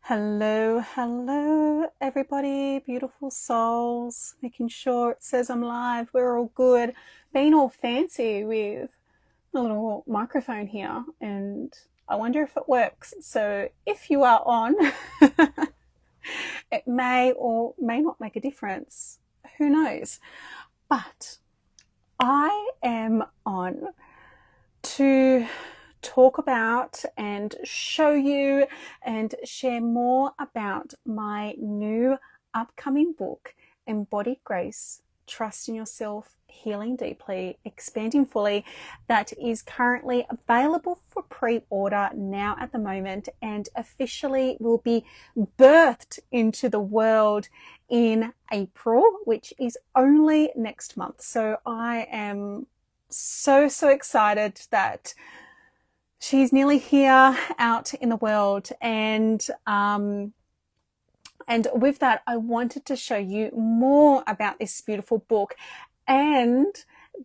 Hello, everybody, beautiful souls. Making sure it says I'm live. We're all good. Being all fancy with a little microphone here, and I wonder if it works. So if you are on, it may or may not make a difference. Who knows? But I am on to talk about and show you and share more about my new upcoming book, Embodied Grace, Trust in Yourself, Healing Deeply, Expanding Fully, that is currently available for pre-order now at the moment and officially will be birthed into the world in April, which is only next month. So I am so excited that she's nearly here out in the world. And with that, I wanted to show you more about this beautiful book and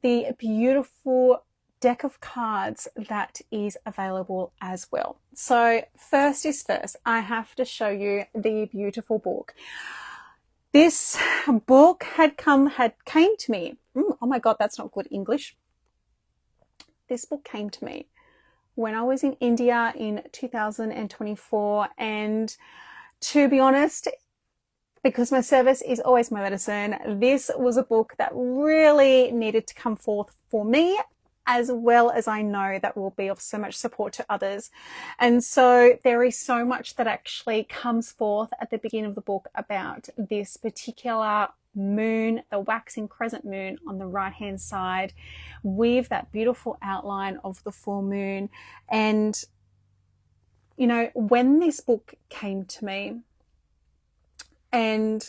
the beautiful deck of cards that is available as well. So first is first, I have to show you the beautiful book. This book came to me. Oh my God, that's not good English. This book came to me when I was in India in 2024. And to be honest, because my service is always my medicine, this was a book that really needed to come forth for me, as well as I know that will be of so much support to others. And so there is so much that actually comes forth at the beginning of the book about this particular moon, the waxing crescent moon on the right hand side, with that beautiful outline of the full moon. And you know, when this book came to me, and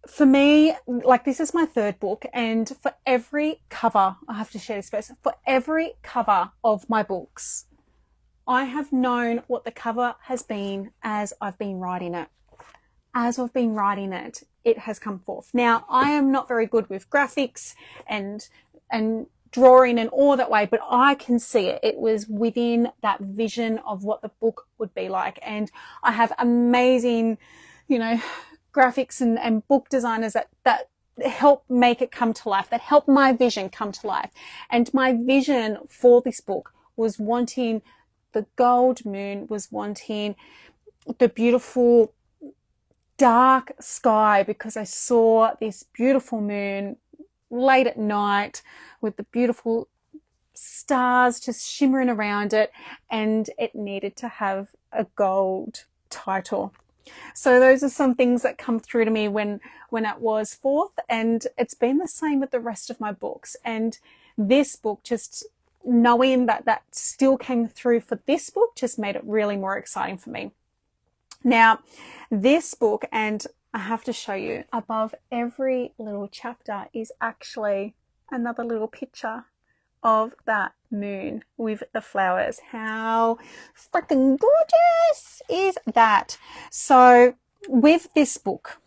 for me, like, this is my third book, and for every cover, I have to share this first, for every cover of my books, I have known what the cover has been as I've been writing it. As I've been writing it, it has come forth. Now, I am not very good with graphics and drawing and all that way, but I can see it. It was within that vision of what the book would be like. And I have amazing, graphics and book designers that help make it come to life, that help my vision come to life. And my vision for this book was wanting the gold moon, was wanting the beautiful dark sky, because I saw this beautiful moon late at night with the beautiful stars just shimmering around it, and it needed to have a gold title. So those are some things that come through to me when it was forth, and it's been the same with the rest of my books. And this book, just knowing that still came through for this book, just made it really more exciting for me. Now, this book, and I have to show you, above every little chapter is actually another little picture of that moon with the flowers. How freaking gorgeous is that? So with this book,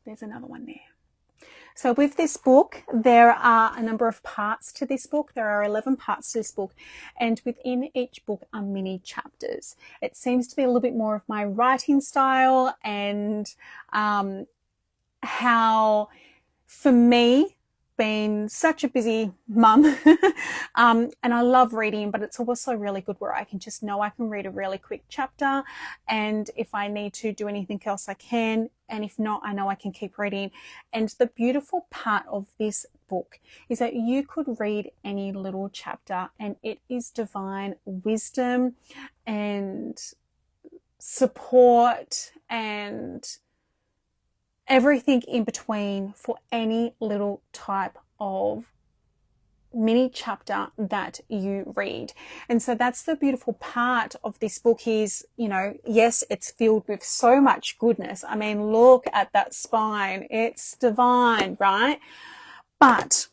there's another one there. So with this book, there are a number of parts to this book. There are 11 parts to this book, and within each book are mini chapters. It seems to be a little bit more of my writing style, and how, for me, being such a busy mum, and I love reading, but it's also really good where I can just know I can read a really quick chapter, and if I need to do anything else I can, and if not, I know I can keep reading. And the beautiful part of this book is that you could read any little chapter and it is divine wisdom and support and everything in between for any little type of mini chapter that you read. And so that's the beautiful part of this book is, yes, it's filled with so much goodness. I mean, look at that spine. It's divine, right? But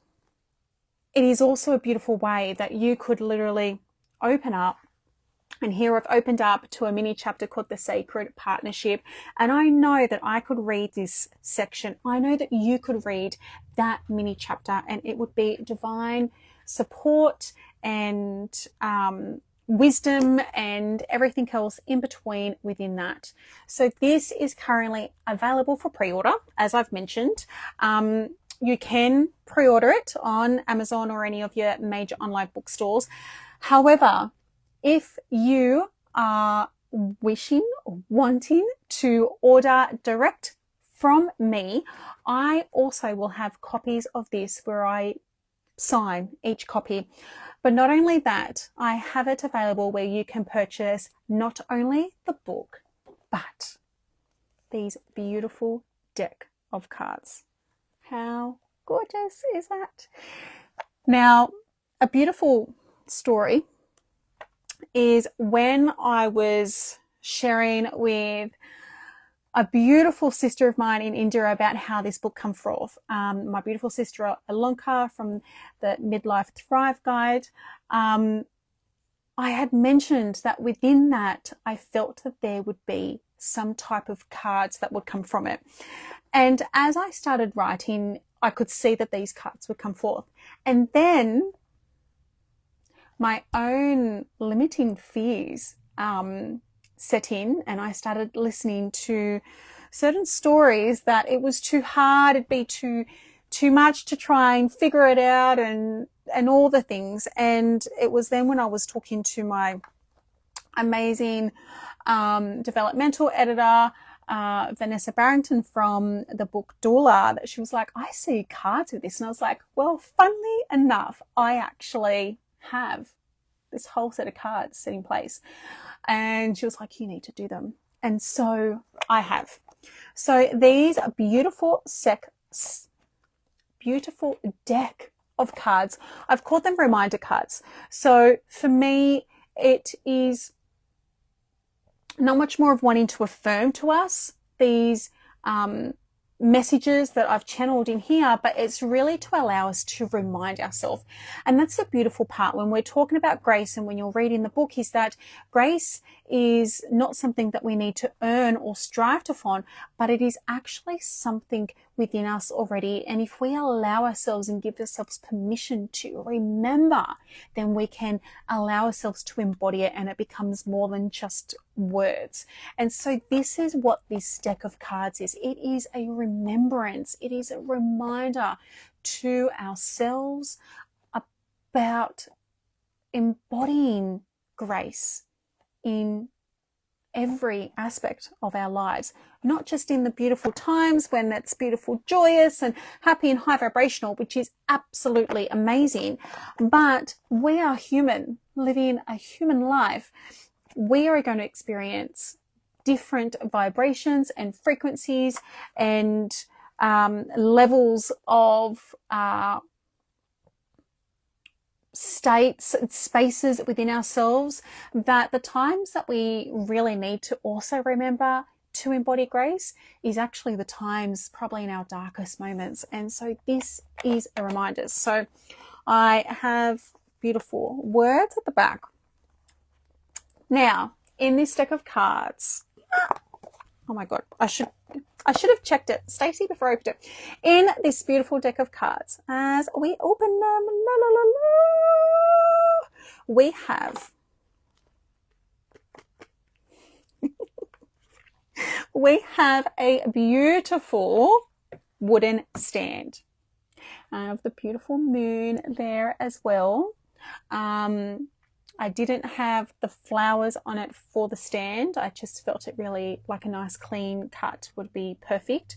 it is also a beautiful way that you could literally open up. And here I've opened up to a mini chapter called The Sacred Partnership. And I know that I could read this section. I know that you could read that mini chapter, and it would be divine support and wisdom and everything else in between within that. So this is currently available for pre-order, as I've mentioned. You can pre-order it on Amazon or any of your major online bookstores. However, if you are wishing or wanting to order direct from me, I also will have copies of this where I sign each copy. But not only that, I have it available where you can purchase not only the book, but these beautiful deck of cards. How gorgeous is that? Now, a beautiful story is when I was sharing with a beautiful sister of mine in India about how this book come forth. My beautiful sister Alonka from the Midlife Thrive Guide. I had mentioned that within that, I felt that there would be some type of cards that would come from it. And as I started writing, I could see that these cards would come forth. And then my own limiting fears set in, and I started listening to certain stories that it was too hard, it'd be too much to try and figure it out and all the things. And it was then when I was talking to my amazing developmental editor, Vanessa Barrington from the book Doula, that she was like, I see cards with this. And I was like, well, funnily enough, I actually have this whole set of cards set in place. And she was like, you need to do them. And so I have. So these are beautiful deck of cards. I've called them reminder cards. So for me, it is not much more of wanting to affirm to us these messages that I've channeled in here, but it's really to allow us to remind ourselves. And that's the beautiful part when we're talking about grace, and when you're reading the book, is that grace is not something that we need to earn or strive to find, but it is actually something within us already. And if we allow ourselves and give ourselves permission to remember, then we can allow ourselves to embody it, and it becomes more than just words. And so this is what this deck of cards is. It is a remembrance. It is a reminder to ourselves about embodying grace in every aspect of our lives, not just in the beautiful times when it's beautiful, joyous and happy and high vibrational, which is absolutely amazing. But we are human, living a human life. We are going to experience different vibrations and frequencies and levels of states and spaces within ourselves, that the times that we really need to also remember to embody grace is actually the times probably in our darkest moments. And so this is a reminder. So I have beautiful words at the back. Now, in this deck of cards, oh my God, I should have checked it, Stacey, before I opened it. In this beautiful deck of cards, as we open them, we have a beautiful wooden stand. I have the beautiful moon there as well. I didn't have the flowers on it for the stand. I just felt it really like a nice clean cut would be perfect.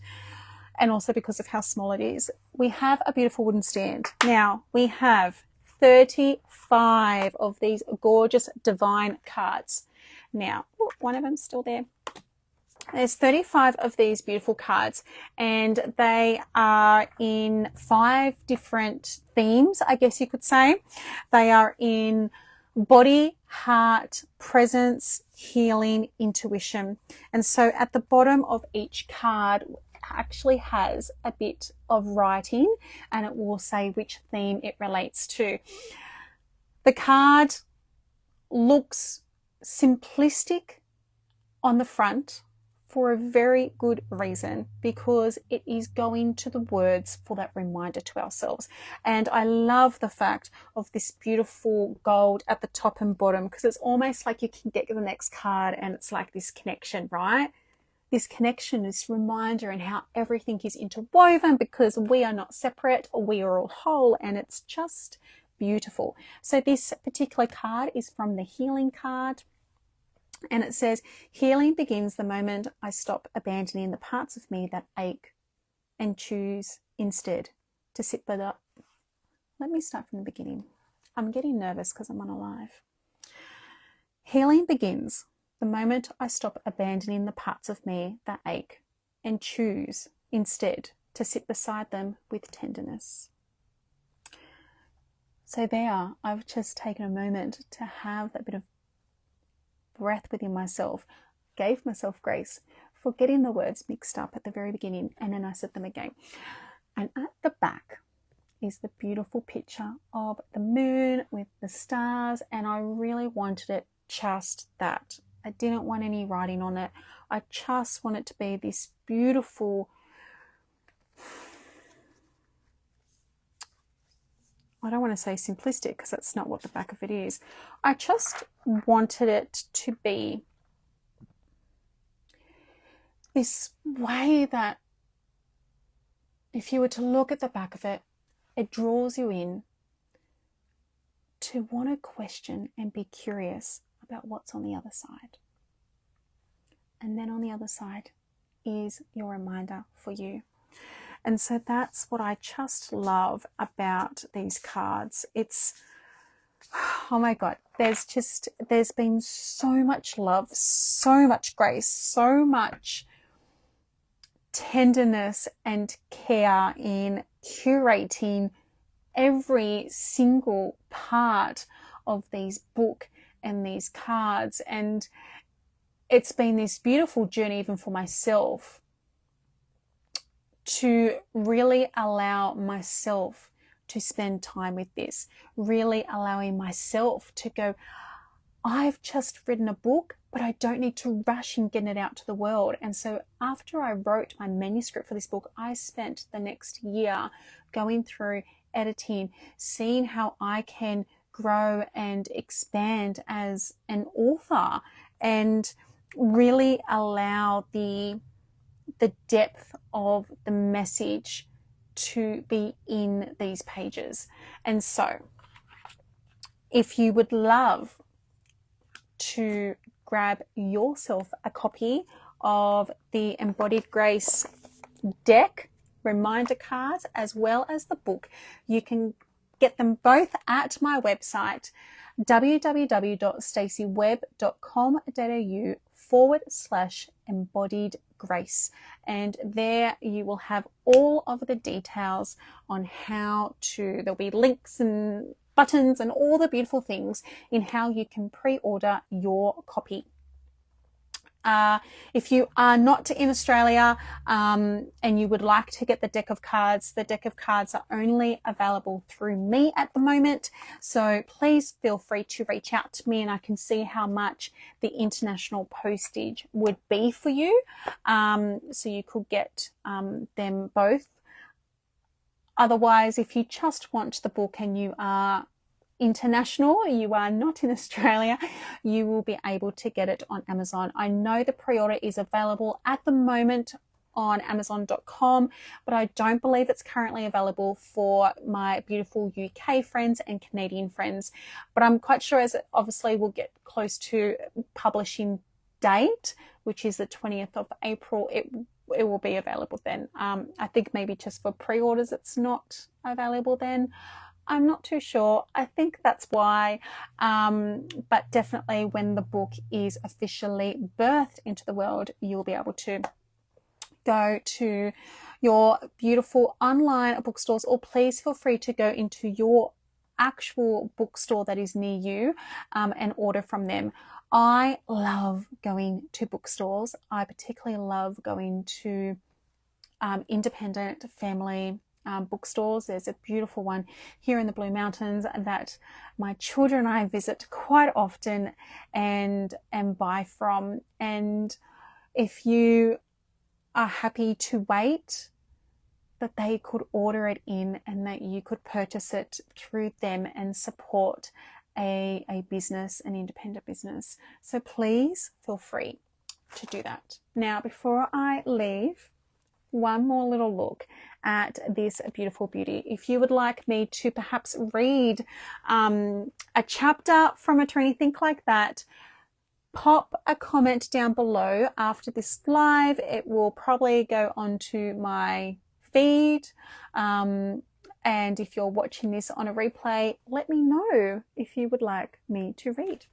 And also because of how small it is. We have a beautiful wooden stand. Now we have 35 of these gorgeous divine cards. Now, one of them's still there. There's 35 of these beautiful cards, and they are in 5 different themes, I guess you could say. They are in body, heart, presence, healing, intuition. And so at the bottom of each card actually has a bit of writing, and it will say which theme it relates to. The card looks simplistic on the front for a very good reason, because it is going to the words for that reminder to ourselves. And I love the fact of this beautiful gold at the top and bottom, because it's almost like you can get the next card and it's like this connection, right? This connection, this reminder, and how everything is interwoven, because we are not separate, we are all whole, and it's just beautiful. So this particular card is from the healing card. And it says, healing begins the moment I stop abandoning the parts of me that ache and choose instead to sit by the... Let me start from the beginning. I'm getting nervous because I'm on a live. Healing begins the moment I stop abandoning the parts of me that ache and choose instead to sit beside them with tenderness. So there, I've just taken a moment to have that bit of breath within myself, gave myself grace for getting the words mixed up at the very beginning, and then I said them again. And at the back is the beautiful picture of the moon with the stars, and I really wanted it just that. I didn't want any writing on it. I just want it to be this beautiful, I don't want to say simplistic, because that's not what the back of it is. I just wanted it to be this way that if you were to look at the back of it, it draws you in to want to question and be curious about what's on the other side. And then on the other side is your reminder for you. And so that's what I just love about these cards. It's, oh my God, there's been so much love, so much grace, so much tenderness and care in curating every single part of these book and these cards. And it's been this beautiful journey even for myself, to really allow myself to spend time with this, really allowing myself to go, I've just written a book, but I don't need to rush in getting it out to the world. And so after I wrote my manuscript for this book, I spent the next year going through, editing, seeing how I can grow and expand as an author, and really allow the depth of the message to be in these pages. And so if you would love to grab yourself a copy of the Embodied Grace deck, reminder cards, as well as the book, you can get them both at my website, www.stacywebb.com.au/embodied grace, and there you will have all of the details on how to, there'll be links and buttons and all the beautiful things in how you can pre-order your copy. If you are not in Australia and you would like to get the deck of cards are only available through me at the moment. So please feel free to reach out to me, and I can see how much the international postage would be for you. So you could get them both. Otherwise, if you just want the book and you are international, you are not in Australia, you will be able to get it on Amazon. I know the pre-order is available at the moment on Amazon.com, but I don't believe it's currently available for my beautiful UK friends and Canadian friends. But I'm quite sure, as it obviously will get close to publishing date, which is the 20th of April, it will be available then. I think maybe just for pre-orders it's not available then. I'm not too sure. I think that's why, but definitely when the book is officially birthed into the world, you'll be able to go to your beautiful online bookstores, or please feel free to go into your actual bookstore that is near you and order from them. I love going to bookstores. I particularly love going to independent family bookstores. There's a beautiful one here in the Blue Mountains that my children and I visit quite often and buy from. And if you are happy to wait, that they could order it in and that you could purchase it through them and support a business, an independent business. So please feel free to do that. Now, before I leave, one more little look at this beautiful beauty. If you would like me to perhaps read a chapter from it or anything like that, pop a comment down below after this live. It will probably go onto my feed. And if you're watching this on a replay, let me know if you would like me to read.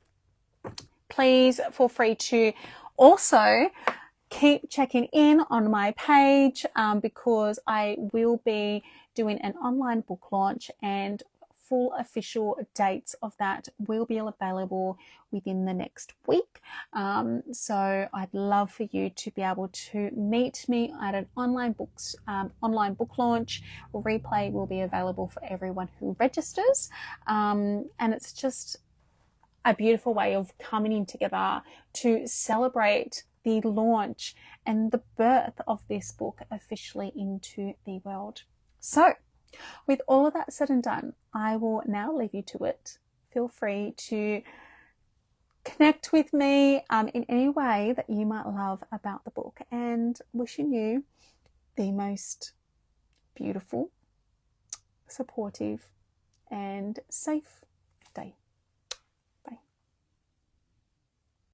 Please feel free to also keep checking in on my page because I will be doing an online book launch, and full official dates of that will be available within the next week. So I'd love for you to be able to meet me at an online book launch. Replay will be available for everyone who registers. And it's just a beautiful way of coming in together to celebrate the launch and the birth of this book officially into the world. So, with all of that said and done, I will now leave you to it. Feel free to connect with me in any way that you might love about the book, and wishing you the most beautiful, supportive, and safe day.